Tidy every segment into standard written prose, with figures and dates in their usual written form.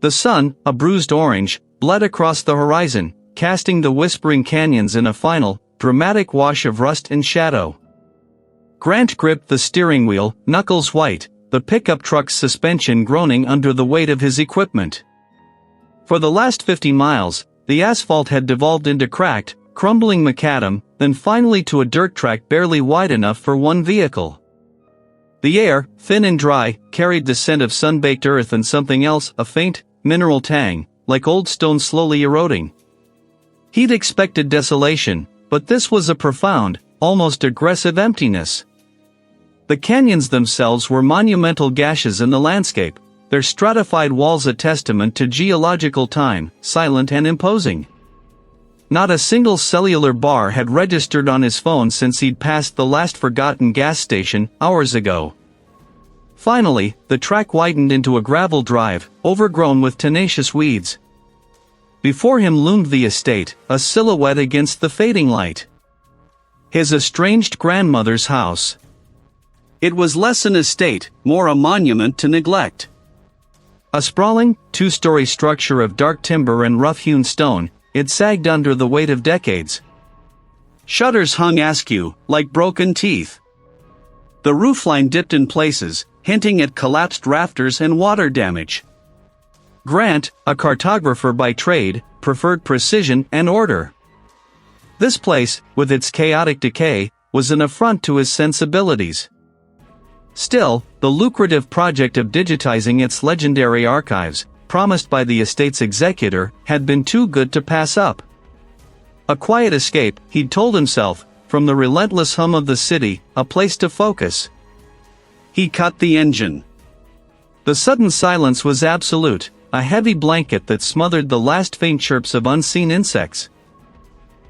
The sun, a bruised orange, bled across the horizon, casting the whispering canyons in a final, dramatic wash of rust and shadow. Grant gripped the steering wheel, knuckles white, the pickup truck's suspension groaning under the weight of his equipment. For the last 50 miles, the asphalt had devolved into cracked, crumbling macadam, then finally to a dirt track barely wide enough for one vehicle. The air, thin and dry, carried the scent of sun-baked earth and something else, a faint, mineral tang, like old stone slowly eroding. He'd expected desolation, but this was a profound, almost aggressive emptiness. The canyons themselves were monumental gashes in the landscape, their stratified walls a testament to geological time, silent and imposing. Not a single cellular bar had registered on his phone since he'd passed the last forgotten gas station, hours ago. Finally, the track widened into a gravel drive, overgrown with tenacious weeds. Before him loomed the estate, a silhouette against the fading light. His estranged grandmother's house. It was less an estate, more a monument to neglect. A sprawling, two-story structure of dark timber and rough-hewn stone, it sagged under the weight of decades. Shutters hung askew, like broken teeth. The roofline dipped in places, hinting at collapsed rafters and water damage. Grant, a cartographer by trade, preferred precision and order. This place, with its chaotic decay, was an affront to his sensibilities. Still, the lucrative project of digitizing its legendary archives, promised by the estate's executor, had been too good to pass up. A quiet escape, he'd told himself, from the relentless hum of the city, a place to focus. He cut the engine. The sudden silence was absolute, a heavy blanket that smothered the last faint chirps of unseen insects.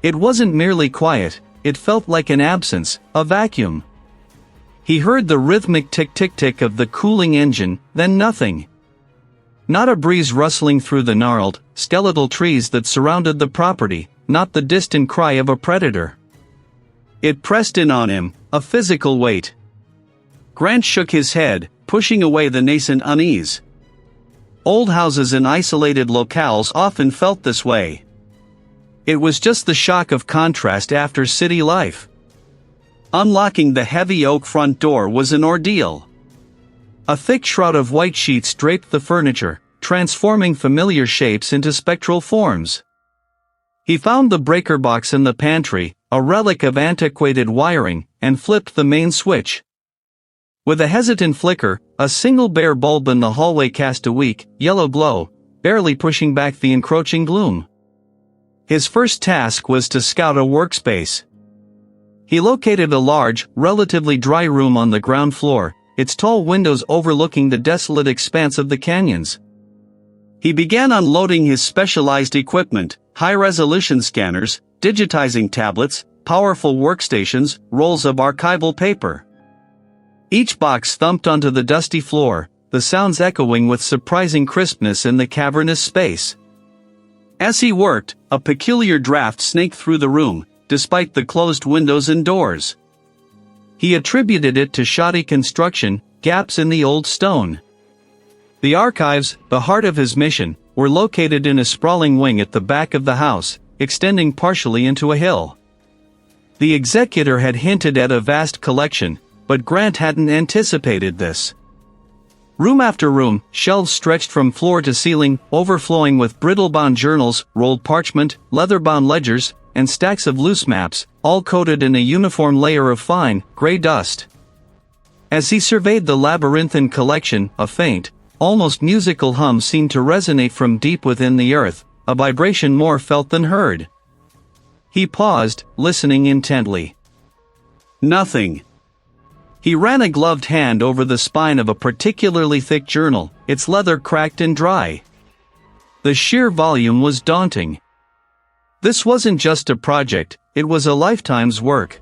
It wasn't merely quiet, it felt like an absence, a vacuum. He heard the rhythmic tick-tick-tick of the cooling engine, then nothing. Not a breeze rustling through the gnarled, skeletal trees that surrounded the property, not the distant cry of a predator. It pressed in on him, a physical weight. Grant shook his head, pushing away the nascent unease. Old houses in isolated locales often felt this way. It was just the shock of contrast after city life. Unlocking the heavy oak front door was an ordeal. A thick shroud of white sheets draped the furniture, transforming familiar shapes into spectral forms. He found the breaker box in the pantry, a relic of antiquated wiring, and flipped the main switch. With a hesitant flicker, a single bare bulb in the hallway cast a weak, yellow glow, barely pushing back the encroaching gloom. His first task was to scout a workspace. He located a large, relatively dry room on the ground floor, its tall windows overlooking the desolate expanse of the canyons. He began unloading his specialized equipment, high-resolution scanners, digitizing tablets, powerful workstations, rolls of archival paper. Each box thumped onto the dusty floor, the sounds echoing with surprising crispness in the cavernous space. As he worked, a peculiar draft snaked through the room, despite the closed windows and doors. He attributed it to shoddy construction, gaps in the old stone. The archives, the heart of his mission, were located in a sprawling wing at the back of the house, extending partially into a hill. The executor had hinted at a vast collection, but Grant hadn't anticipated this. Room after room, shelves stretched from floor to ceiling, overflowing with brittle-bound journals, rolled parchment, leather-bound ledgers, and stacks of loose maps, all coated in a uniform layer of fine, gray dust. As he surveyed the labyrinthine collection, a faint, almost musical hum seemed to resonate from deep within the earth, a vibration more felt than heard. He paused, listening intently. Nothing. He ran a gloved hand over the spine of a particularly thick journal, its leather cracked and dry. The sheer volume was daunting. This wasn't just a project, it was a lifetime's work.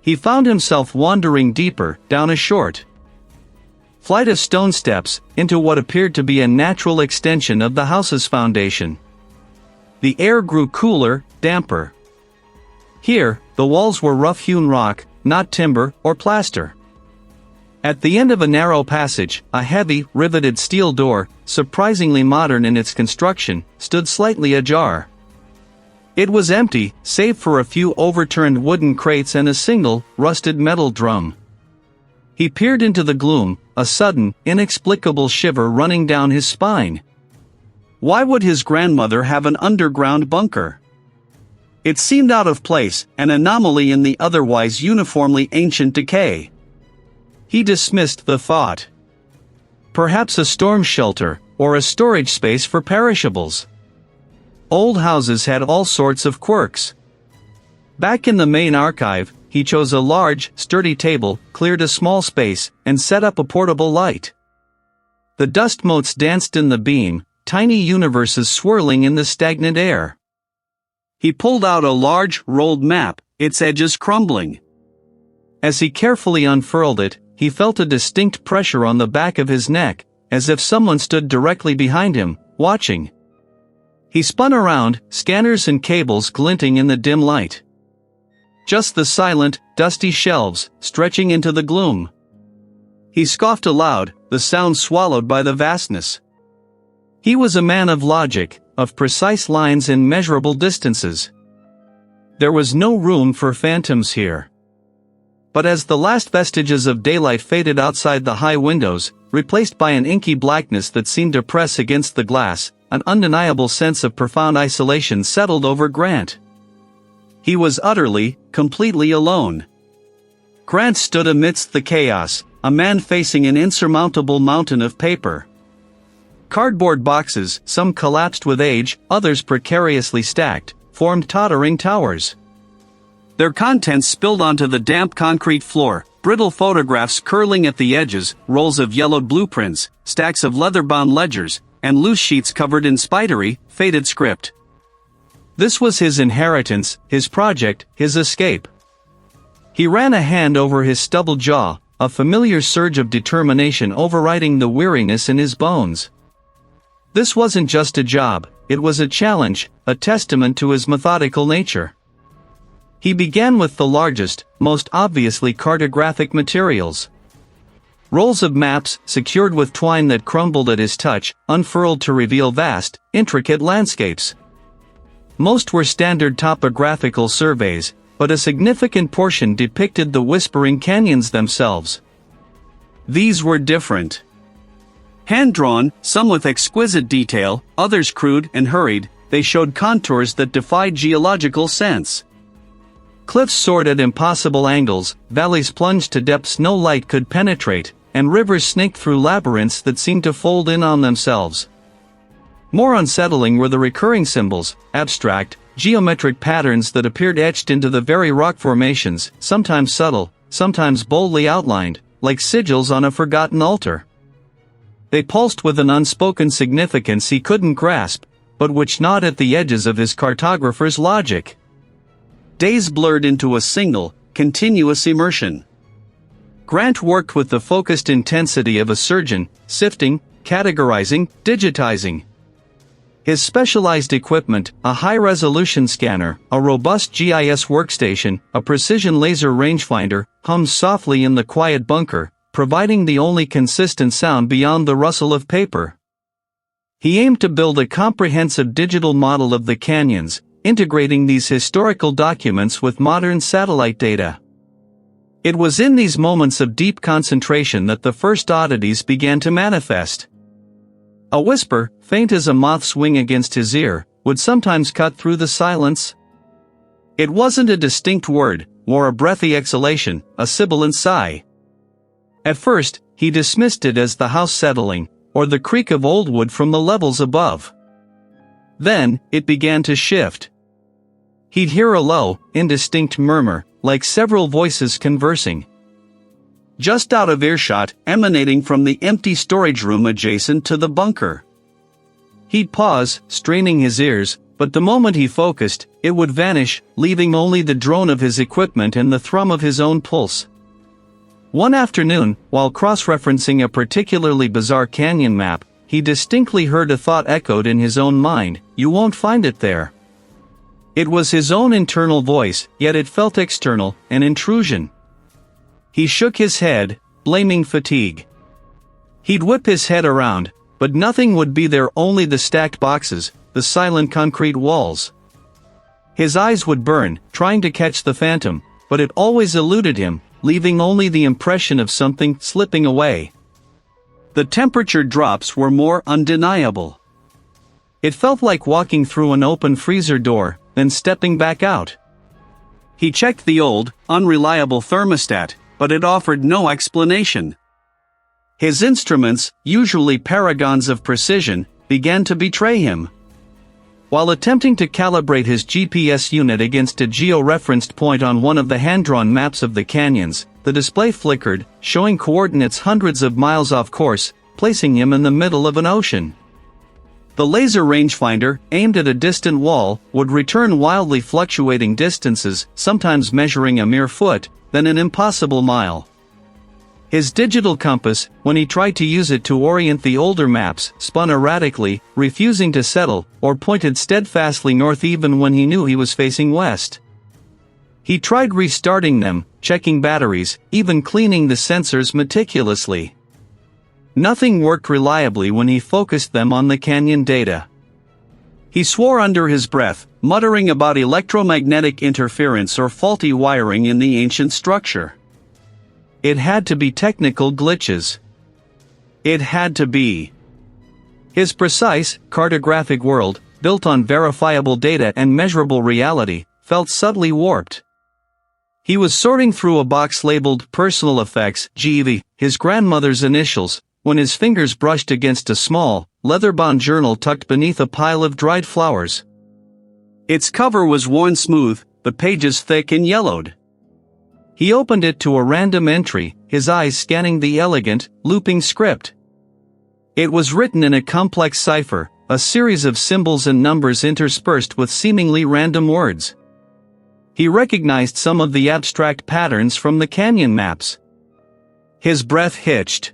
He found himself wandering deeper, down a short flight of stone steps, into what appeared to be a natural extension of the house's foundation. The air grew cooler, damper. Here, the walls were rough-hewn rock, not timber or plaster. At the end of a narrow passage, a heavy, riveted steel door, surprisingly modern in its construction, stood slightly ajar. It was empty, save for a few overturned wooden crates and a single, rusted metal drum. He peered into the gloom, a sudden, inexplicable shiver running down his spine. Why would his grandmother have an underground bunker? It seemed out of place, an anomaly in the otherwise uniformly ancient decay. He dismissed the thought. Perhaps a storm shelter, or a storage space for perishables. Old houses had all sorts of quirks. Back in the main archive, he chose a large, sturdy table, cleared a small space, and set up a portable light. The dust motes danced in the beam, tiny universes swirling in the stagnant air. He pulled out a large, rolled map, its edges crumbling. As he carefully unfurled it, he felt a distinct pressure on the back of his neck, as if someone stood directly behind him, watching. He spun around, scanners and cables glinting in the dim light. Just the silent, dusty shelves, stretching into the gloom. He scoffed aloud, the sound swallowed by the vastness. He was a man of logic, of precise lines and measurable distances. There was no room for phantoms here. But as the last vestiges of daylight faded outside the high windows, replaced by an inky blackness that seemed to press against the glass, an undeniable sense of profound isolation settled over Grant. He was utterly, completely alone. Grant stood amidst the chaos, a man facing an insurmountable mountain of paper. Cardboard boxes, some collapsed with age, others precariously stacked, formed tottering towers. Their contents spilled onto the damp concrete floor, brittle photographs curling at the edges, rolls of yellowed blueprints, stacks of leather-bound ledgers, and loose sheets covered in spidery, faded script. This was his inheritance, his project, his escape. He ran a hand over his stubbled jaw, a familiar surge of determination overriding the weariness in his bones. This wasn't just a job, it was a challenge, a testament to his methodical nature. He began with the largest, most obviously cartographic materials. Rolls of maps, secured with twine that crumbled at his touch, unfurled to reveal vast, intricate landscapes. Most were standard topographical surveys, but a significant portion depicted the whispering canyons themselves. These were different. Hand-drawn, some with exquisite detail, others crude and hurried, they showed contours that defied geological sense. Cliffs soared at impossible angles, valleys plunged to depths no light could penetrate, and rivers snaked through labyrinths that seemed to fold in on themselves. More unsettling were the recurring symbols, abstract, geometric patterns that appeared etched into the very rock formations, sometimes subtle, sometimes boldly outlined, like sigils on a forgotten altar. They pulsed with an unspoken significance he couldn't grasp, but which gnawed at the edges of his cartographer's logic. Days blurred into a single, continuous immersion. Grant worked with the focused intensity of a surgeon, sifting, categorizing, digitizing. His specialized equipment, a high-resolution scanner, a robust GIS workstation, a precision laser rangefinder, hummed softly in the quiet bunker, providing the only consistent sound beyond the rustle of paper. He aimed to build a comprehensive digital model of the canyons, integrating these historical documents with modern satellite data. It was in these moments of deep concentration that the first oddities began to manifest. A whisper, faint as a moth's wing against his ear, would sometimes cut through the silence. It wasn't a distinct word, more a breathy exhalation, a sibilant sigh. At first, he dismissed it as the house settling, or the creak of old wood from the levels above. Then, it began to shift. He'd hear a low, indistinct murmur, like several voices conversing. Just out of earshot, emanating from the empty storage room adjacent to the bunker. He'd pause, straining his ears, but the moment he focused, it would vanish, leaving only the drone of his equipment and the thrum of his own pulse. One afternoon, while cross-referencing a particularly bizarre canyon map, he distinctly heard a thought echoed in his own mind, "You won't find it there." It was his own internal voice, yet it felt external, an intrusion. He shook his head, blaming fatigue. He'd whip his head around, but nothing would be there, only the stacked boxes, the silent concrete walls. His eyes would burn, trying to catch the phantom, but it always eluded him, leaving only the impression of something slipping away. The temperature drops were more undeniable. It felt like walking through an open freezer door, then stepping back out. He checked the old, unreliable thermostat, but it offered no explanation. His instruments, usually paragons of precision, began to betray him. While attempting to calibrate his GPS unit against a geo-referenced point on one of the hand-drawn maps of the canyons, the display flickered, showing coordinates hundreds of miles off course, placing him in the middle of an ocean. The laser rangefinder, aimed at a distant wall, would return wildly fluctuating distances, sometimes measuring a mere foot, then an impossible mile. His digital compass, when he tried to use it to orient the older maps, spun erratically, refusing to settle, or pointed steadfastly north even when he knew he was facing west. He tried restarting them, checking batteries, even cleaning the sensors meticulously. Nothing worked reliably when he focused them on the canyon data. He swore under his breath, muttering about electromagnetic interference or faulty wiring in the ancient structure. It had to be technical glitches. It had to be. His precise, cartographic world, built on verifiable data and measurable reality, felt subtly warped. He was sorting through a box labeled Personal Effects, GV, his grandmother's initials, when his fingers brushed against a small, leather-bound journal tucked beneath a pile of dried flowers. Its cover was worn smooth, the pages thick and yellowed. He opened it to a random entry, his eyes scanning the elegant, looping script. It was written in a complex cipher, a series of symbols and numbers interspersed with seemingly random words. He recognized some of the abstract patterns from the canyon maps. His breath hitched.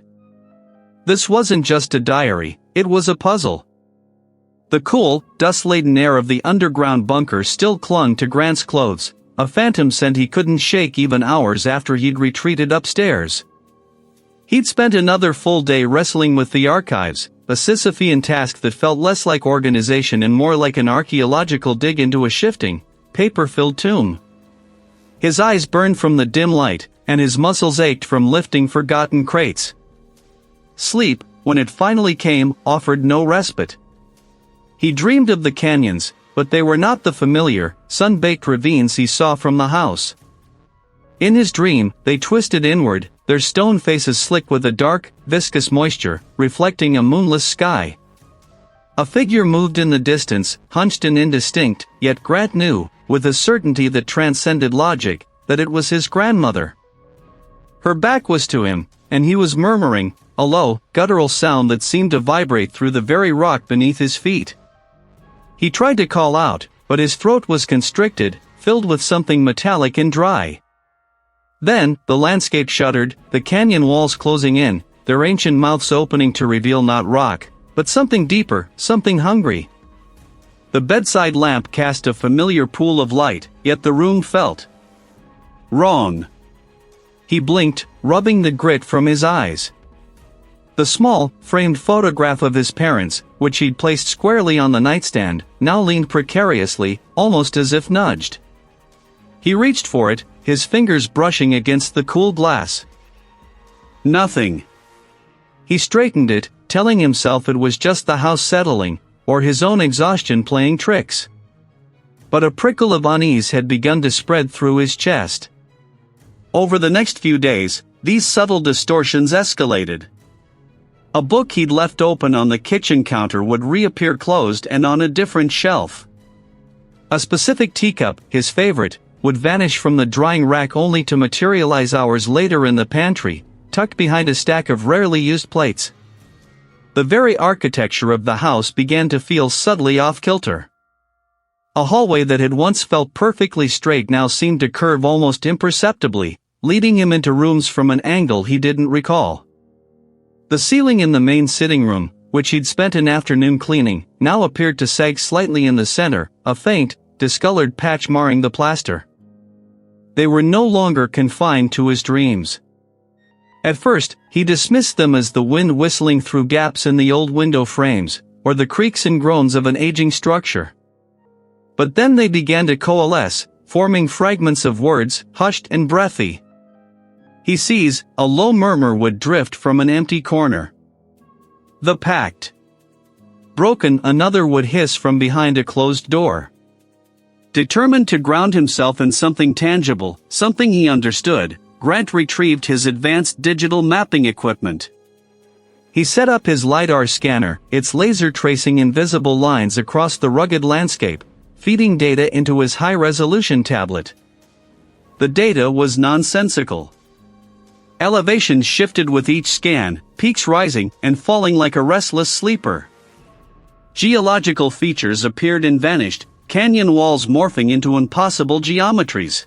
This wasn't just a diary, it was a puzzle. The cool, dust-laden air of the underground bunker still clung to Grant's clothes, a phantom scent he couldn't shake even hours after he'd retreated upstairs. He'd spent another full day wrestling with the archives, a Sisyphean task that felt less like organization and more like an archaeological dig into a shifting, paper-filled tomb. His eyes burned from the dim light, and his muscles ached from lifting forgotten crates. Sleep, when it finally came, offered no respite. He dreamed of the canyons, but they were not the familiar, sun-baked ravines he saw from the house. In his dream, they twisted inward, their stone faces slick with a dark, viscous moisture, reflecting a moonless sky. A figure moved in the distance, hunched and indistinct, yet Grant knew, with a certainty that transcended logic, that it was his grandmother. Her back was to him, and he was murmuring, a low, guttural sound that seemed to vibrate through the very rock beneath his feet. He tried to call out, but his throat was constricted, filled with something metallic and dry. Then, the landscape shuddered, the canyon walls closing in, their ancient mouths opening to reveal not rock, but something deeper, something hungry. The bedside lamp cast a familiar pool of light, yet the room felt wrong. He blinked, rubbing the grit from his eyes. The small, framed photograph of his parents, which he'd placed squarely on the nightstand, now leaned precariously, almost as if nudged. He reached for it, his fingers brushing against the cool glass. Nothing. He straightened it, telling himself it was just the house settling, or his own exhaustion playing tricks. But a prickle of unease had begun to spread through his chest. Over the next few days, these subtle distortions escalated. A book he'd left open on the kitchen counter would reappear closed and on a different shelf. A specific teacup, his favorite, would vanish from the drying rack only to materialize hours later in the pantry, tucked behind a stack of rarely used plates. The very architecture of the house began to feel subtly off-kilter. A hallway that had once felt perfectly straight now seemed to curve almost imperceptibly, leading him into rooms from an angle he didn't recall. The ceiling in the main sitting room, which he'd spent an afternoon cleaning, now appeared to sag slightly in the center, a faint, discolored patch marring the plaster. They were no longer confined to his dreams. At first, he dismissed them as the wind whistling through gaps in the old window frames, or the creaks and groans of an aging structure. But then they began to coalesce, forming fragments of words, hushed and breathy. He sees, a low murmur would drift from an empty corner. The pact. Broken, another would hiss from behind a closed door. Determined to ground himself in something tangible, something he understood, Grant retrieved his advanced digital mapping equipment. He set up his LiDAR scanner, its laser tracing invisible lines across the rugged landscape, feeding data into his high-resolution tablet. The data was nonsensical. Elevation shifted with each scan, peaks rising and falling like a restless sleeper. Geological features appeared and vanished, canyon walls morphing into impossible geometries.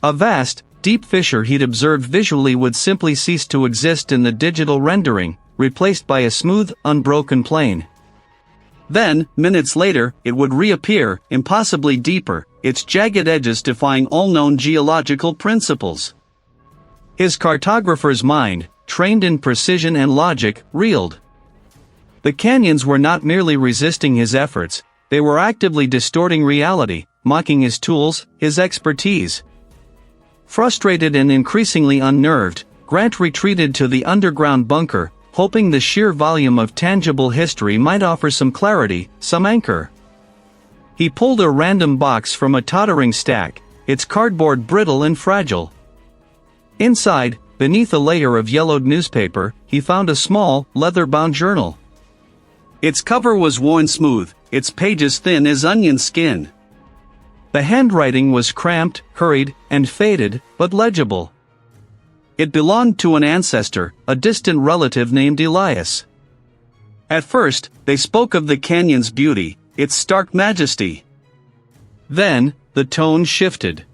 A vast, deep fissure he'd observed visually would simply cease to exist in the digital rendering, replaced by a smooth, unbroken plane. Then, minutes later, it would reappear, impossibly deeper, its jagged edges defying all known geological principles. His cartographer's mind, trained in precision and logic, reeled. The canyons were not merely resisting his efforts, they were actively distorting reality, mocking his tools, his expertise. Frustrated and increasingly unnerved, Grant retreated to the underground bunker, hoping the sheer volume of tangible history might offer some clarity, some anchor. He pulled a random box from a tottering stack, its cardboard brittle and fragile. Inside, beneath a layer of yellowed newspaper, he found a small, leather-bound journal. Its cover was worn smooth, its pages thin as onion skin. The handwriting was cramped, hurried, and faded, but legible. It belonged to an ancestor, a distant relative named Elias. At first, they spoke of the canyon's beauty, its stark majesty. Then, the tone shifted.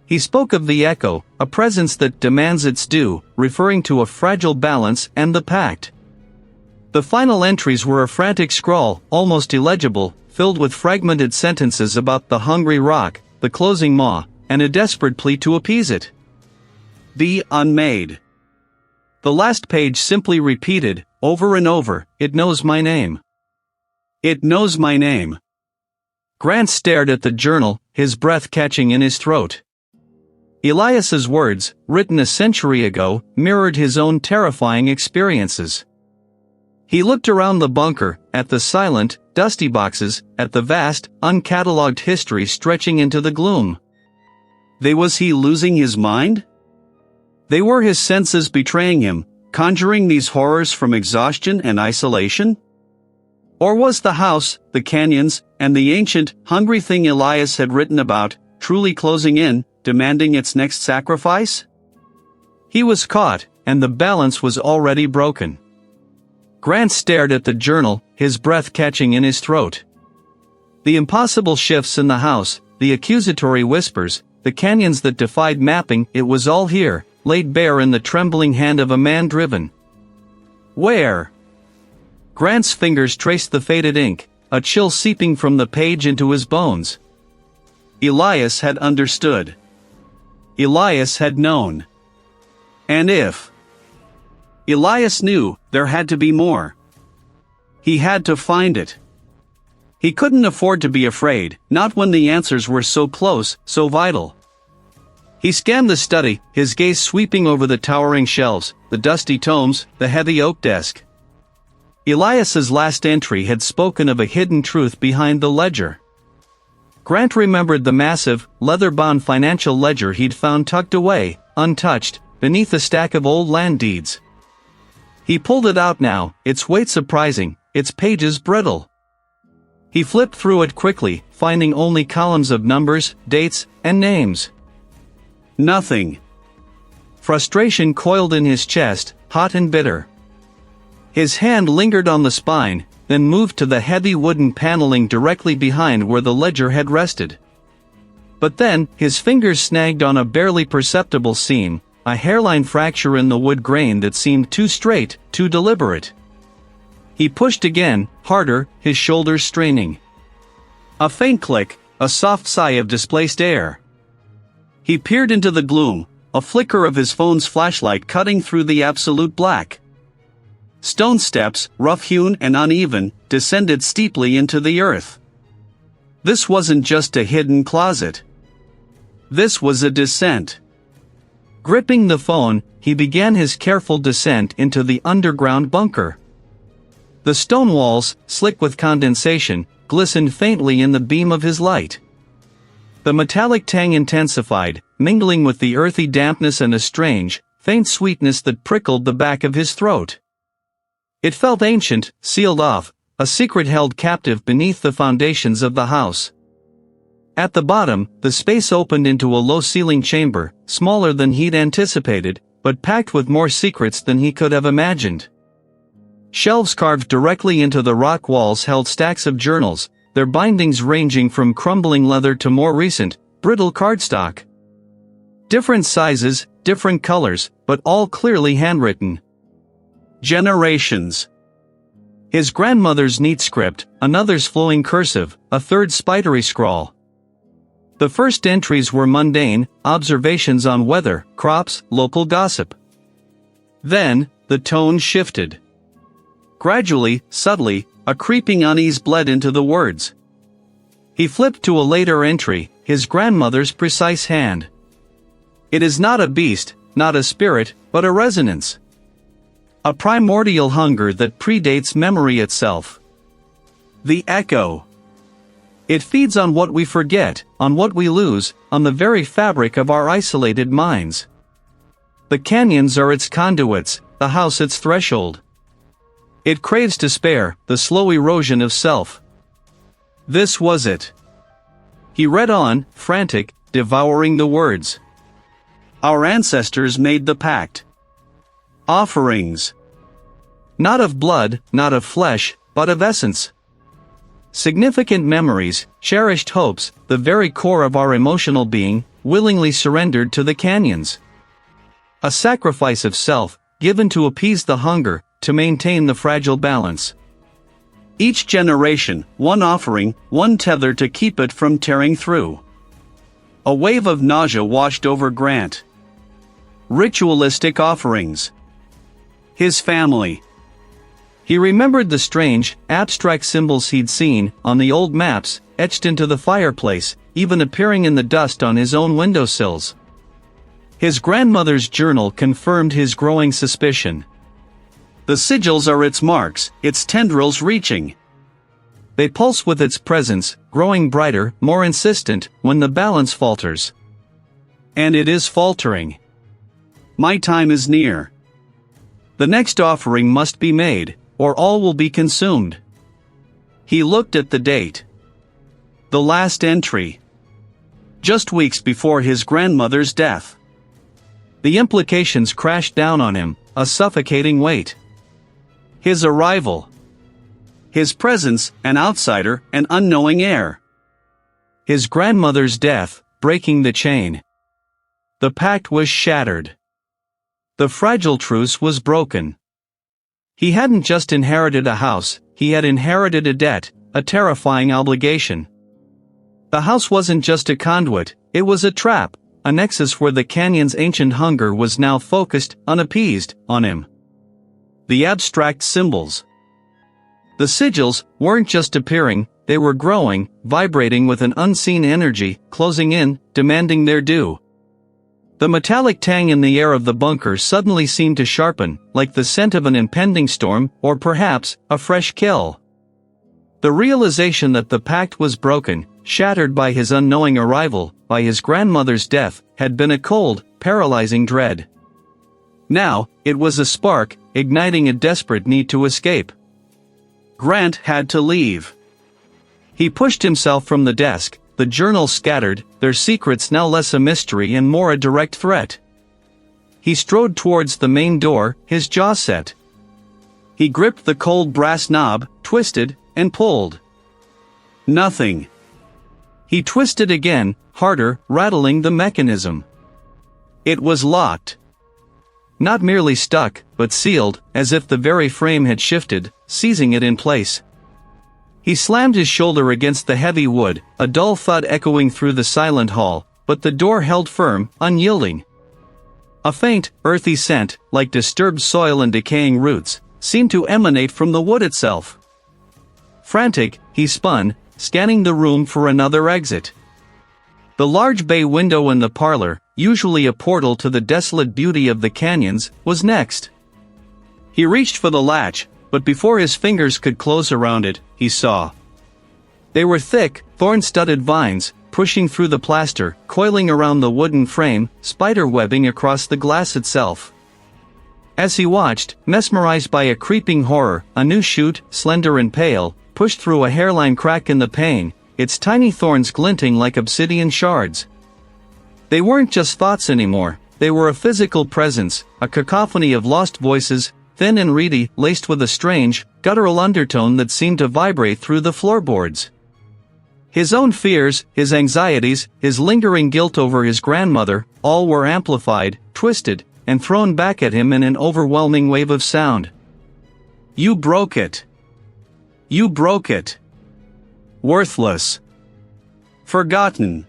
He spoke of the echo, a presence that demands its due, referring to a fragile balance and the pact. The final entries were a frantic scrawl, almost illegible, filled with fragmented sentences about the hungry rock, the closing maw, and a desperate plea to appease it. Be unmade. The last page simply repeated, over and over, "It knows my name. It knows my name." Grant stared at the journal, his breath catching in his throat. Elias's words, written a century ago, mirrored his own terrifying experiences. He looked around the bunker, at the silent, dusty boxes, at the vast, uncatalogued history stretching into the gloom. Was he losing his mind? They were his senses betraying him, conjuring these horrors from exhaustion and isolation? Or was the house, the canyons, and the ancient, hungry thing Elias had written about, truly closing in, demanding its next sacrifice? He was caught, and the balance was already broken. Grant stared at the journal, his breath catching in his throat. The impossible shifts in the house, the accusatory whispers, the canyons that defied mapping, it was all here, laid bare in the trembling hand of a man driven. Where? Grant's fingers traced the faded ink, a chill seeping from the page into his bones. Elias had understood. Elias had known. And if Elias knew, there had to be more. He had to find it. He couldn't afford to be afraid, not when the answers were so close, so vital. He scanned the study, his gaze sweeping over the towering shelves, the dusty tomes, the heavy oak desk. Elias's last entry had spoken of a hidden truth behind the ledger. Grant remembered the massive, leather-bound financial ledger he'd found tucked away, untouched, beneath a stack of old land deeds. He pulled it out now, its weight surprising, its pages brittle. He flipped through it quickly, finding only columns of numbers, dates, and names. Nothing. Frustration coiled in his chest, hot and bitter. His hand lingered on the spine, then moved to the heavy wooden paneling directly behind where the ledger had rested. But then, his fingers snagged on a barely perceptible seam, a hairline fracture in the wood grain that seemed too straight, too deliberate. He pushed again, harder, his shoulders straining. A faint click, a soft sigh of displaced air. He peered into the gloom, a flicker of his phone's flashlight cutting through the absolute black. Stone steps, rough-hewn and uneven, descended steeply into the earth. This wasn't just a hidden closet. This was a descent. Gripping the phone, he began his careful descent into the underground bunker. The stone walls, slick with condensation, glistened faintly in the beam of his light. The metallic tang intensified, mingling with the earthy dampness and a strange, faint sweetness that prickled the back of his throat. It felt ancient, sealed off, a secret held captive beneath the foundations of the house. At the bottom, the space opened into a low-ceilinged chamber, smaller than he'd anticipated, but packed with more secrets than he could have imagined. Shelves carved directly into the rock walls held stacks of journals, their bindings ranging from crumbling leather to more recent, brittle cardstock. Different sizes, different colors, but all clearly handwritten. Generations. His grandmother's neat script, another's flowing cursive, a third spidery scrawl. The first entries were mundane, observations on weather, crops, local gossip. Then, the tone shifted. Gradually, subtly, a creeping unease bled into the words. He flipped to a later entry, his grandmother's precise hand. It is not a beast, not a spirit, but a resonance. A primordial hunger that predates memory itself. The echo. It feeds on what we forget, on what we lose, on the very fabric of our isolated minds. The canyons are its conduits, the house its threshold. It craves despair, the slow erosion of self. This was it. He read on, frantic, devouring the words. Our ancestors made the pact. Offerings. Not of blood, not of flesh, but of essence. Significant memories, cherished hopes, the very core of our emotional being, willingly surrendered to the canyons. A sacrifice of self, given to appease the hunger, to maintain the fragile balance. Each generation, one offering, one tether to keep it from tearing through. A wave of nausea washed over Grant. Ritualistic offerings. His family. He remembered the strange, abstract symbols he'd seen on the old maps, etched into the fireplace, even appearing in the dust on his own windowsills. His grandmother's journal confirmed his growing suspicion. The sigils are its marks, its tendrils reaching. They pulse with its presence, growing brighter, more insistent, when the balance falters. And it is faltering. My time is near. The next offering must be made, or all will be consumed. He looked at the date. The last entry. Just weeks before his grandmother's death. The implications crashed down on him, a suffocating weight. His arrival. His presence, an outsider, an unknowing heir. His grandmother's death, breaking the chain. The pact was shattered. The fragile truce was broken. He hadn't just inherited a house, he had inherited a debt, a terrifying obligation. The house wasn't just a conduit, it was a trap, a nexus where the canyon's ancient hunger was now focused, unappeased, on him. The abstract symbols. The sigils weren't just appearing, they were growing, vibrating with an unseen energy, closing in, demanding their due. The metallic tang in the air of the bunker suddenly seemed to sharpen, like the scent of an impending storm, or perhaps, a fresh kill. The realization that the pact was broken, shattered by his unknowing arrival, by his grandmother's death, had been a cold, paralyzing dread. Now, it was a spark, igniting a desperate need to escape. Grant had to leave. He pushed himself from the desk, the journals scattered, their secrets now less a mystery and more a direct threat. He strode towards the main door, his jaw set. He gripped the cold brass knob, twisted, and pulled. Nothing. He twisted again, harder, rattling the mechanism. It was locked. Not merely stuck, but sealed, as if the very frame had shifted, seizing it in place. He slammed his shoulder against the heavy wood, a dull thud echoing through the silent hall, but the door held firm, unyielding. A faint, earthy scent, like disturbed soil and decaying roots, seemed to emanate from the wood itself. Frantic, he spun, scanning the room for another exit. The large bay window in the parlor, usually a portal to the desolate beauty of the canyons, was next. He reached for the latch, but before his fingers could close around it, he saw. They were thick, thorn-studded vines, pushing through the plaster, coiling around the wooden frame, spider-webbing across the glass itself. As he watched, mesmerized by a creeping horror, a new shoot, slender and pale, pushed through a hairline crack in the pane, its tiny thorns glinting like obsidian shards. They weren't just thoughts anymore, they were a physical presence, a cacophony of lost voices, thin and reedy, laced with a strange, guttural undertone that seemed to vibrate through the floorboards. His own fears, his anxieties, his lingering guilt over his grandmother, all were amplified, twisted, and thrown back at him in an overwhelming wave of sound. "You broke it. You broke it. Worthless. Forgotten."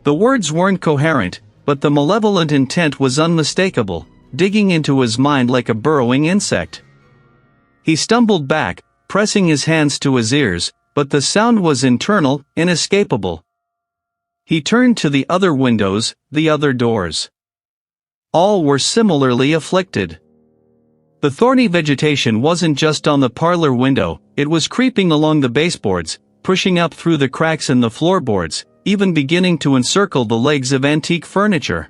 The words weren't coherent, but the malevolent intent was unmistakable, digging into his mind like a burrowing insect. He stumbled back, pressing his hands to his ears, but the sound was internal, inescapable. He turned to the other windows, the other doors. All were similarly afflicted. The thorny vegetation wasn't just on the parlor window, it was creeping along the baseboards, pushing up through the cracks in the floorboards, even beginning to encircle the legs of antique furniture.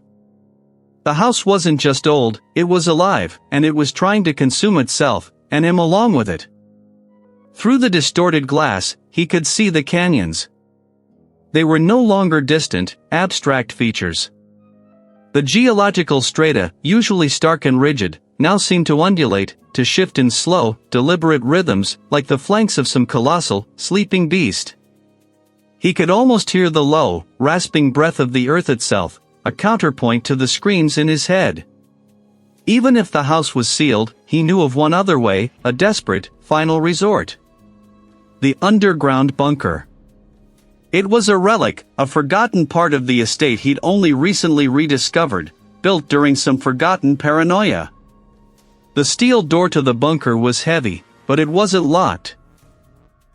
The house wasn't just old, it was alive, and it was trying to consume itself, and him along with it. Through the distorted glass, he could see the canyons. They were no longer distant, abstract features. The geological strata, usually stark and rigid, now seemed to undulate, to shift in slow, deliberate rhythms, like the flanks of some colossal, sleeping beast. He could almost hear the low, rasping breath of the earth itself, a counterpoint to the screams in his head. Even if the house was sealed, he knew of one other way, a desperate, final resort. The underground bunker. It was a relic, a forgotten part of the estate he'd only recently rediscovered, built during some forgotten paranoia. The steel door to the bunker was heavy, but it wasn't locked.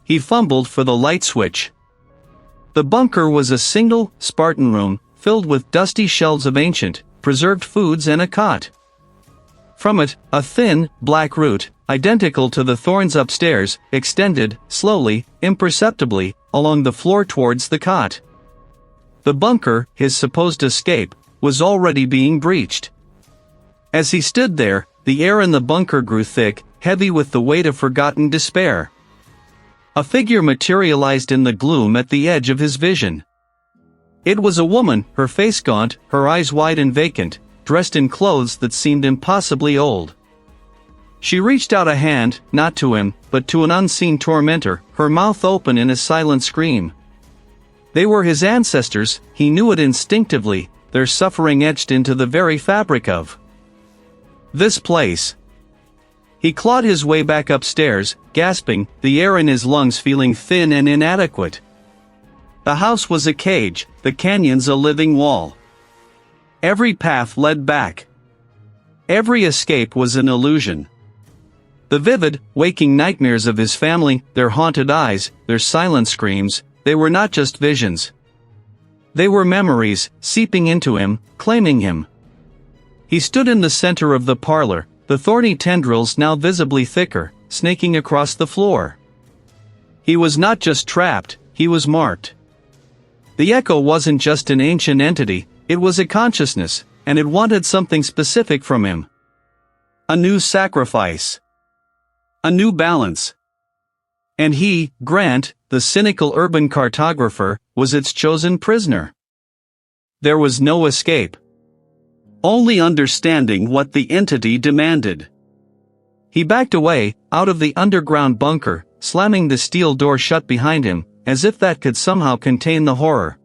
He fumbled for the light switch. The bunker was a single, Spartan room, filled with dusty shelves of ancient, preserved foods and a cot. From it, a thin, black root, identical to the thorns upstairs, extended, slowly, imperceptibly, along the floor towards the cot. The bunker, his supposed escape, was already being breached. As he stood there, the air in the bunker grew thick, heavy with the weight of forgotten despair. A figure materialized in the gloom at the edge of his vision. It was a woman, her face gaunt, her eyes wide and vacant, dressed in clothes that seemed impossibly old. She reached out a hand, not to him, but to an unseen tormentor, her mouth open in a silent scream. They were his ancestors, he knew it instinctively, their suffering etched into the very fabric of this place. He clawed his way back upstairs, gasping, the air in his lungs feeling thin and inadequate. The house was a cage, the canyons a living wall. Every path led back. Every escape was an illusion. The vivid, waking nightmares of his family, their haunted eyes, their silent screams, they were not just visions. They were memories, seeping into him, claiming him. He stood in the center of the parlor, the thorny tendrils now visibly thicker, snaking across the floor. He was not just trapped, he was marked. The echo wasn't just an ancient entity, it was a consciousness, and it wanted something specific from him. A new sacrifice. A new balance. And he, Grant, the cynical urban cartographer, was its chosen prisoner. There was no escape. Only understanding what the entity demanded. He backed away, out of the underground bunker, slamming the steel door shut behind him, as if that could somehow contain the horror.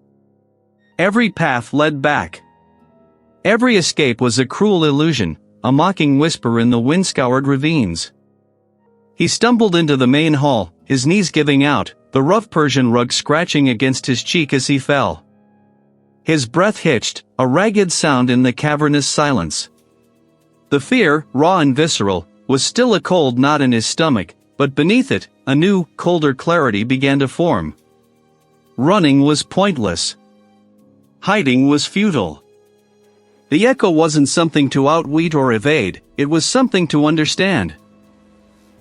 Every path led back. Every escape was a cruel illusion, a mocking whisper in the wind-scoured ravines. He stumbled into the main hall, his knees giving out, the rough Persian rug scratching against his cheek as he fell. His breath hitched, a ragged sound in the cavernous silence. The fear, raw and visceral, was still a cold knot in his stomach, but beneath it, a new, colder clarity began to form. Running was pointless. Hiding was futile. The echo wasn't something to outwit or evade, it was something to understand.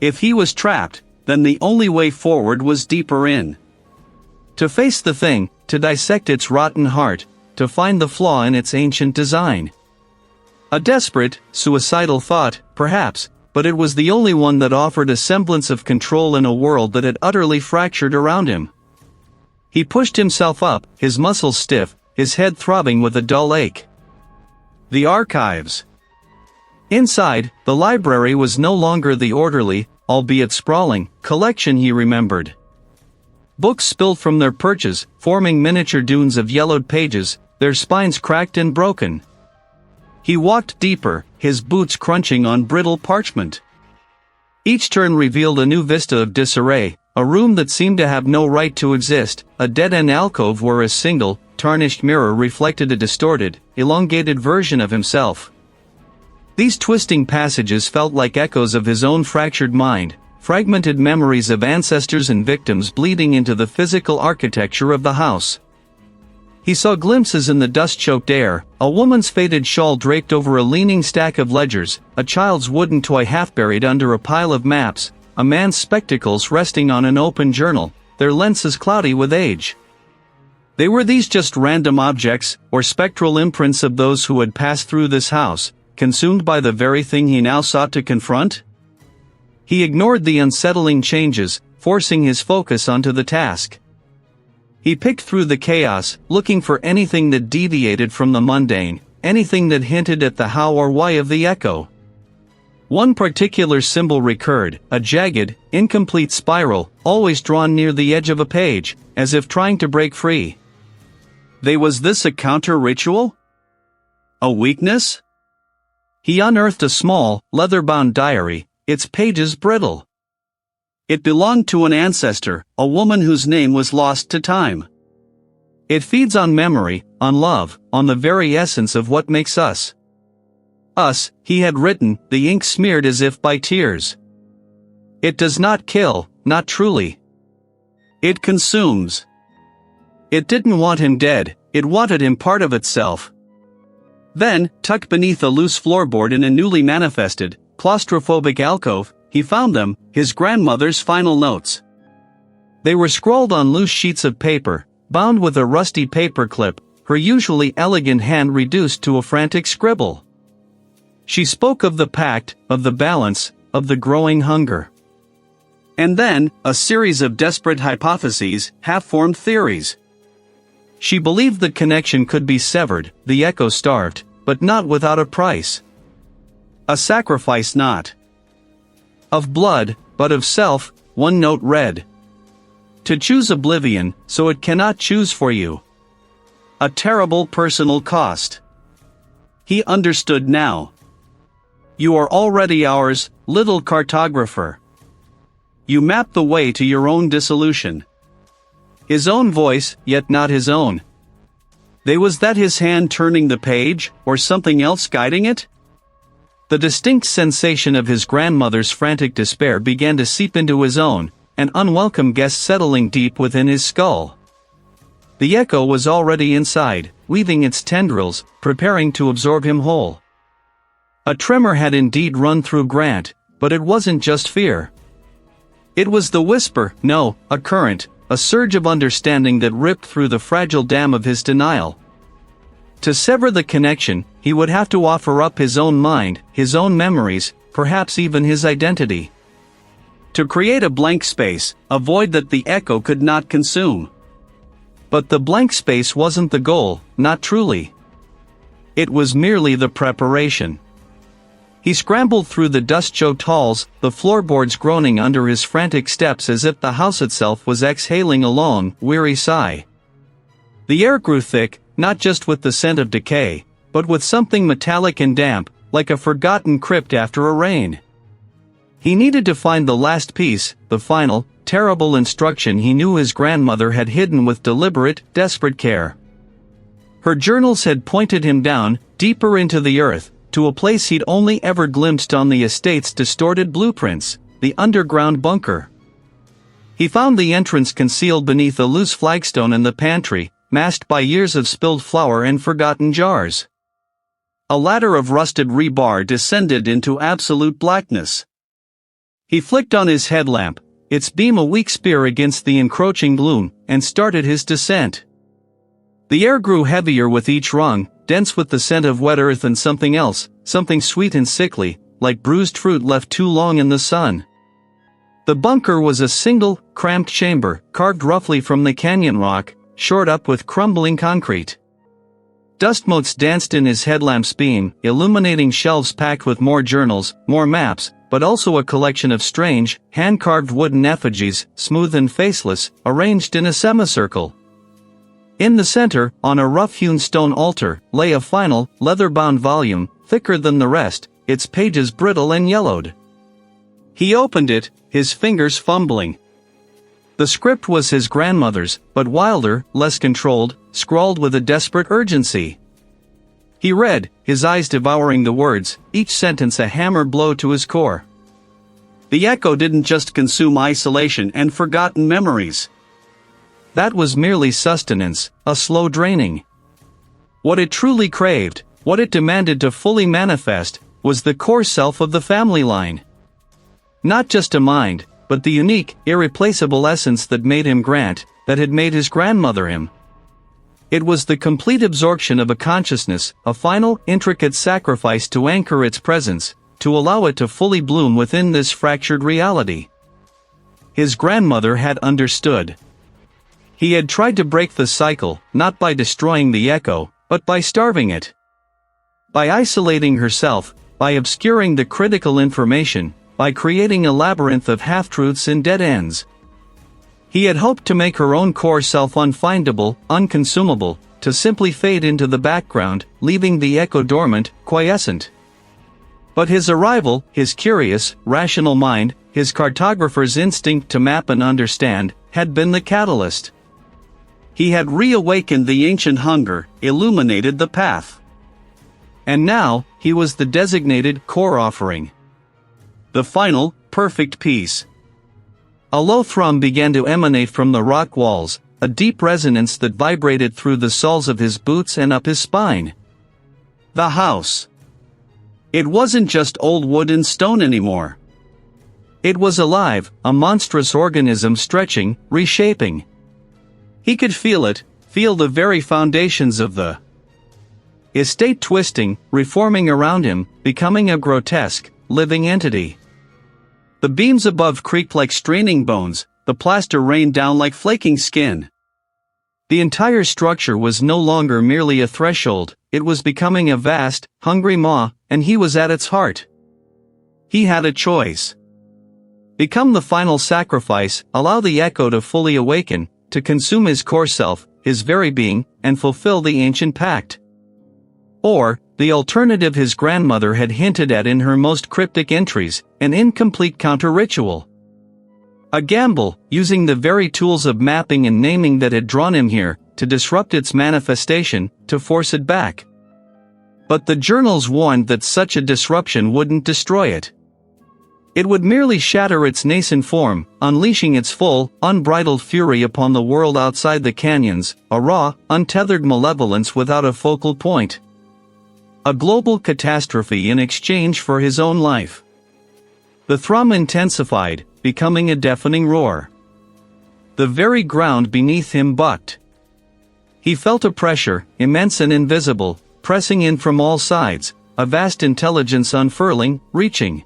If he was trapped, then the only way forward was deeper in. To face the thing, to dissect its rotten heart, to find the flaw in its ancient design. A desperate, suicidal thought, perhaps, but it was the only one that offered a semblance of control in a world that had utterly fractured around him. He pushed himself up, his muscles stiff, his head throbbing with a dull ache. The archives. Inside, the library was no longer the orderly, albeit sprawling, collection he remembered. Books spilled from their perches, forming miniature dunes of yellowed pages, their spines cracked and broken. He walked deeper, his boots crunching on brittle parchment. Each turn revealed a new vista of disarray, a room that seemed to have no right to exist, a dead-end alcove where a single, tarnished mirror reflected a distorted, elongated version of himself. These twisting passages felt like echoes of his own fractured mind, fragmented memories of ancestors and victims bleeding into the physical architecture of the house. He saw glimpses in the dust-choked air, a woman's faded shawl draped over a leaning stack of ledgers, a child's wooden toy half-buried under a pile of maps, a man's spectacles resting on an open journal, their lenses cloudy with age. Were these just random objects, or spectral imprints of those who had passed through this house, consumed by the very thing he now sought to confront? He ignored the unsettling changes, forcing his focus onto the task. He picked through the chaos, looking for anything that deviated from the mundane, anything that hinted at the how or why of the echo. One particular symbol recurred, a jagged, incomplete spiral, always drawn near the edge of a page, as if trying to break free. Was this a counter-ritual? A weakness? He unearthed a small, leather-bound diary, its pages brittle. It belonged to an ancestor, a woman whose name was lost to time. It feeds on memory, on love, on the very essence of what makes us. Us, he had written, the ink smeared as if by tears. It does not kill, not truly. It consumes. It didn't want him dead, it wanted him part of itself. Then, tucked beneath a loose floorboard in a newly manifested, claustrophobic alcove, he found them, his grandmother's final notes. They were scrawled on loose sheets of paper, bound with a rusty paperclip, her usually elegant hand reduced to a frantic scribble. She spoke of the pact, of the balance, of the growing hunger. And then, a series of desperate hypotheses, half-formed theories. She believed the connection could be severed, the echo starved, but not without a price. A sacrifice not of blood, but of self, one note read. To choose oblivion, so it cannot choose for you. A terrible personal cost. He understood now. You are already ours, little cartographer. You map the way to your own dissolution. His own voice, yet not his own. Was that his hand turning the page, or something else guiding it? The distinct sensation of his grandmother's frantic despair began to seep into his own, an unwelcome guest settling deep within his skull. The echo was already inside, weaving its tendrils, preparing to absorb him whole. A tremor had indeed run through Grant, but it wasn't just fear. It was the whisper, no, a current, a surge of understanding that ripped through the fragile dam of his denial. To sever the connection, he would have to offer up his own mind, his own memories, perhaps even his identity. To create a blank space, a void that the echo could not consume. But the blank space wasn't the goal, not truly. It was merely the preparation. He scrambled through the dust-choked halls, the floorboards groaning under his frantic steps as if the house itself was exhaling a long, weary sigh. The air grew thick, not just with the scent of decay, but with something metallic and damp, like a forgotten crypt after a rain. He needed to find the last piece, the final, terrible instruction he knew his grandmother had hidden with deliberate, desperate care. Her journals had pointed him down, deeper into the earth, to a place he'd only ever glimpsed on the estate's distorted blueprints, the underground bunker. He found the entrance concealed beneath a loose flagstone in the pantry, masked by years of spilled flour and forgotten jars. A ladder of rusted rebar descended into absolute blackness. He flicked on his headlamp, its beam a weak spear against the encroaching gloom, and started his descent. The air grew heavier with each rung, dense with the scent of wet earth and something else, something sweet and sickly, like bruised fruit left too long in the sun. The bunker was a single, cramped chamber, carved roughly from the canyon rock, shored up with crumbling concrete. Dust motes danced in his headlamp's beam, illuminating shelves packed with more journals, more maps, but also a collection of strange, hand-carved wooden effigies, smooth and faceless, arranged in a semicircle. In the center, on a rough-hewn stone altar, lay a final, leather-bound volume, thicker than the rest, its pages brittle and yellowed. He opened it, his fingers fumbling. The script was his grandmother's, but wilder, less controlled, scrawled with a desperate urgency. He read, his eyes devouring the words, each sentence a hammer blow to his core. The echo didn't just consume isolation and forgotten memories. That was merely sustenance, a slow draining. What it truly craved, what it demanded to fully manifest, was the core self of the family line. Not just a mind, but the unique, irreplaceable essence that made him Grant, that had made his grandmother him. It was the complete absorption of a consciousness, a final, intricate sacrifice to anchor its presence, to allow it to fully bloom within this fractured reality. His grandmother had understood. He had tried to break the cycle, not by destroying the echo, but by starving it. By isolating herself, by obscuring the critical information, by creating a labyrinth of half-truths and dead ends. He had hoped to make her own core self unfindable, unconsumable, to simply fade into the background, leaving the echo dormant, quiescent. But his arrival, his curious, rational mind, his cartographer's instinct to map and understand, had been the catalyst. He had reawakened the ancient hunger, illuminated the path. And now, he was the designated core offering. The final, perfect piece. A low thrum began to emanate from the rock walls, a deep resonance that vibrated through the soles of his boots and up his spine. The house. It wasn't just old wood and stone anymore. It was alive, a monstrous organism stretching, reshaping. He could feel it, feel the very foundations of the estate twisting, reforming around him, becoming a grotesque, living entity. The beams above creaked like straining bones, the plaster rained down like flaking skin. The entire structure was no longer merely a threshold, it was becoming a vast, hungry maw, and he was at its heart. He had a choice. Become the final sacrifice, allow the echo to fully awaken, to consume his core self, his very being, and fulfill the ancient pact. Or, the alternative his grandmother had hinted at in her most cryptic entries, an incomplete counter-ritual. A gamble, using the very tools of mapping and naming that had drawn him here, to disrupt its manifestation, to force it back. But the journals warned that such a disruption wouldn't destroy it. It would merely shatter its nascent form, unleashing its full, unbridled fury upon the world outside the canyons, a raw, untethered malevolence without a focal point. A global catastrophe in exchange for his own life. The thrum intensified, becoming a deafening roar. The very ground beneath him bucked. He felt a pressure, immense and invisible, pressing in from all sides, a vast intelligence unfurling, reaching.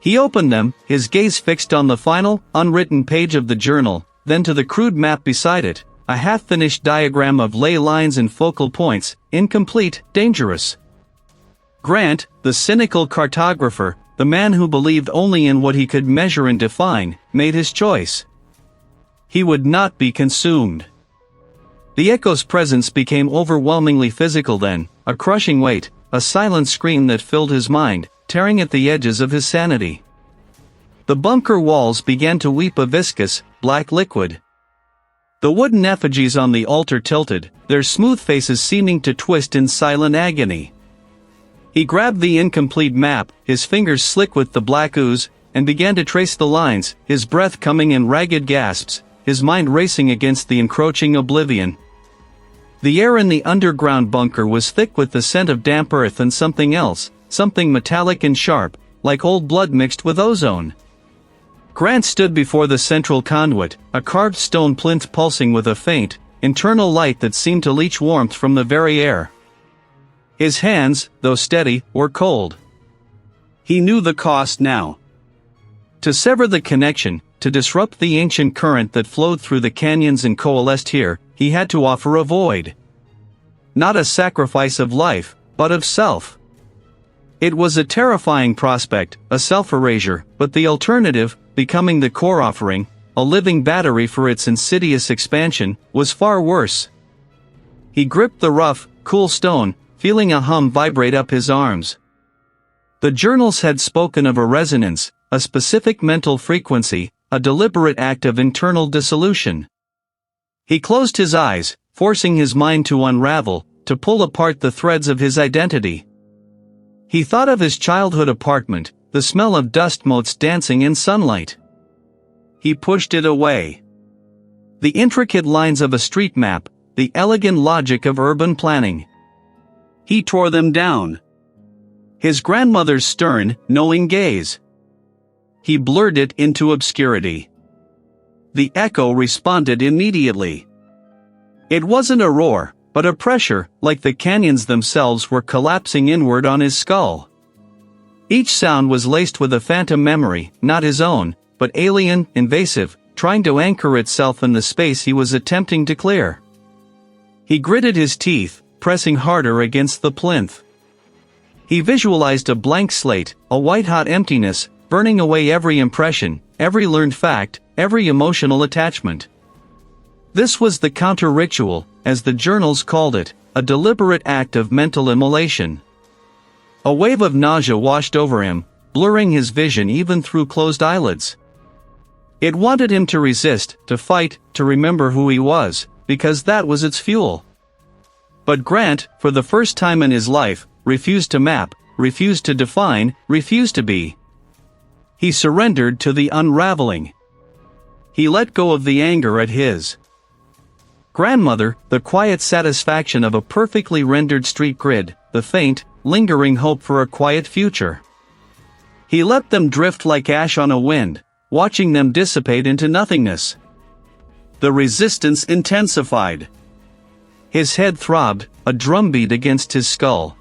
He opened them, his gaze fixed on the final, unwritten page of the journal, then to the crude map beside it, a half-finished diagram of ley lines and focal points, incomplete, dangerous. Grant, the cynical cartographer, the man who believed only in what he could measure and define, made his choice. He would not be consumed. The echo's presence became overwhelmingly physical then, a crushing weight, a silent scream that filled his mind, tearing at the edges of his sanity. The bunker walls began to weep a viscous, black liquid. The wooden effigies on the altar tilted, their smooth faces seeming to twist in silent agony. He grabbed the incomplete map, his fingers slick with the black ooze, and began to trace the lines, his breath coming in ragged gasps, his mind racing against the encroaching oblivion. The air in the underground bunker was thick with the scent of damp earth and something else, something metallic and sharp, like old blood mixed with ozone. Grant stood before the central conduit, a carved stone plinth pulsing with a faint, internal light that seemed to leach warmth from the very air. His hands, though steady, were cold. He knew the cost now. To sever the connection, to disrupt the ancient current that flowed through the canyons and coalesced here, he had to offer a void. Not a sacrifice of life, but of self. It was a terrifying prospect, a self-erasure, but the alternative, becoming the core offering, a living battery for its insidious expansion, was far worse. He gripped the rough, cool stone, feeling a hum vibrate up his arms. The journals had spoken of a resonance, a specific mental frequency, a deliberate act of internal dissolution. He closed his eyes, forcing his mind to unravel, to pull apart the threads of his identity. He thought of his childhood apartment, the smell of dust motes dancing in sunlight. He pushed it away. The intricate lines of a street map, the elegant logic of urban planning. He tore them down. His grandmother's stern, knowing gaze. He blurred it into obscurity. The echo responded immediately. It wasn't a roar, but a pressure, like the canyons themselves were collapsing inward on his skull. Each sound was laced with a phantom memory, not his own, but alien, invasive, trying to anchor itself in the space he was attempting to clear. He gritted his teeth, pressing harder against the plinth. He visualized a blank slate, a white-hot emptiness, burning away every impression, every learned fact, every emotional attachment. This was the counter-ritual, as the journals called it, a deliberate act of mental immolation. A wave of nausea washed over him, blurring his vision even through closed eyelids. It wanted him to resist, to fight, to remember who he was, because that was its fuel. But Grant, for the first time in his life, refused to map, refused to define, refused to be. He surrendered to the unraveling. He let go of the anger at his grandmother, the quiet satisfaction of a perfectly rendered street grid, the faint, lingering hope for a quiet future. He let them drift like ash on a wind, watching them dissipate into nothingness. The resistance intensified. His head throbbed, a drumbeat against his skull.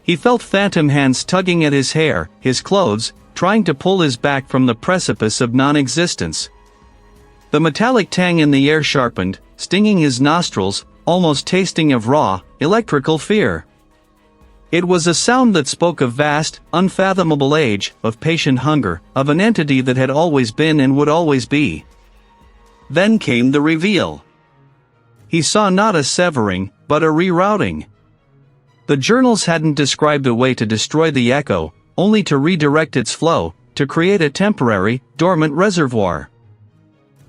He felt phantom hands tugging at his hair, his clothes, trying to pull his back from the precipice of non-existence. The metallic tang in the air sharpened, stinging his nostrils, almost tasting of raw, electrical fear. It was a sound that spoke of vast, unfathomable age, of patient hunger, of an entity that had always been and would always be. Then came the reveal. He saw not a severing, but a rerouting. The journals hadn't described a way to destroy the echo, only to redirect its flow, to create a temporary, dormant reservoir.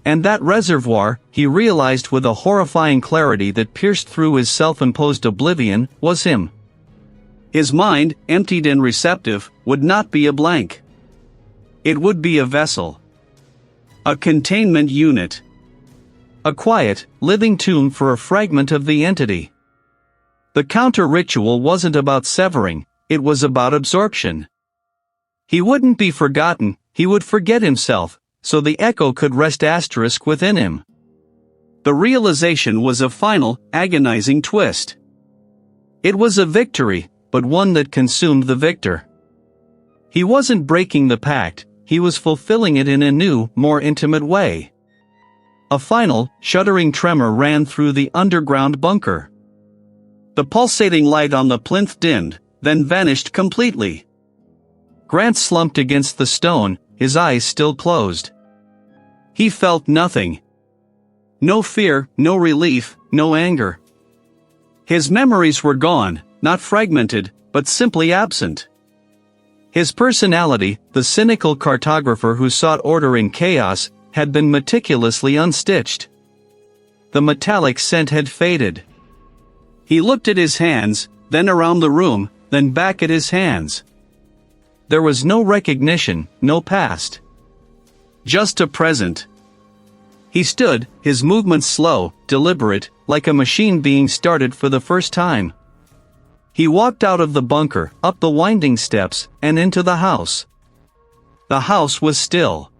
And that reservoir, he realized with a horrifying clarity that pierced through his self-imposed oblivion, was him. His mind, emptied and receptive, would not be a blank. It would be a vessel. A containment unit. A quiet, living tomb for a fragment of the entity. The counter-ritual wasn't about severing, it was about absorption. He wouldn't be forgotten, he would forget himself, so the echo could rest asterisk within him. The realization was a final, agonizing twist. It was a victory, but one that consumed the victor. He wasn't breaking the pact, he was fulfilling it in a new, more intimate way. A final, shuddering tremor ran through the underground bunker. The pulsating light on the plinth dimmed, then vanished completely. Grant slumped against the stone, his eyes still closed. He felt nothing. No fear, no relief, no anger. His memories were gone, not fragmented, but simply absent. His personality, the cynical cartographer who sought order in chaos, had been meticulously unstitched. the metallic scent had faded. He looked at his hands, then around the room, then back at his hands. There was no recognition, no past. Just a present. He stood, his movements slow, deliberate, like a machine being started for the first time. He walked out of the bunker, up the winding steps, and into the house. The house was still.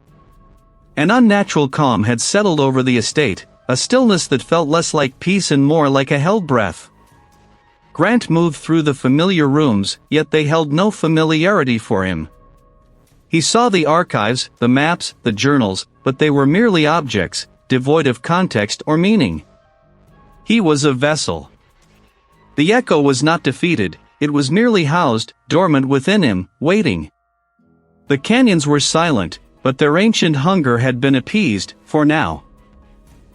An unnatural calm had settled over the estate, a stillness that felt less like peace and more like a held breath. Grant moved through the familiar rooms, yet they held no familiarity for him. He saw the archives, the maps, the journals, but they were merely objects, devoid of context or meaning. He was a vessel. The echo was not defeated, it was merely housed, dormant within him, waiting. The canyons were silent, but their ancient hunger had been appeased, for now.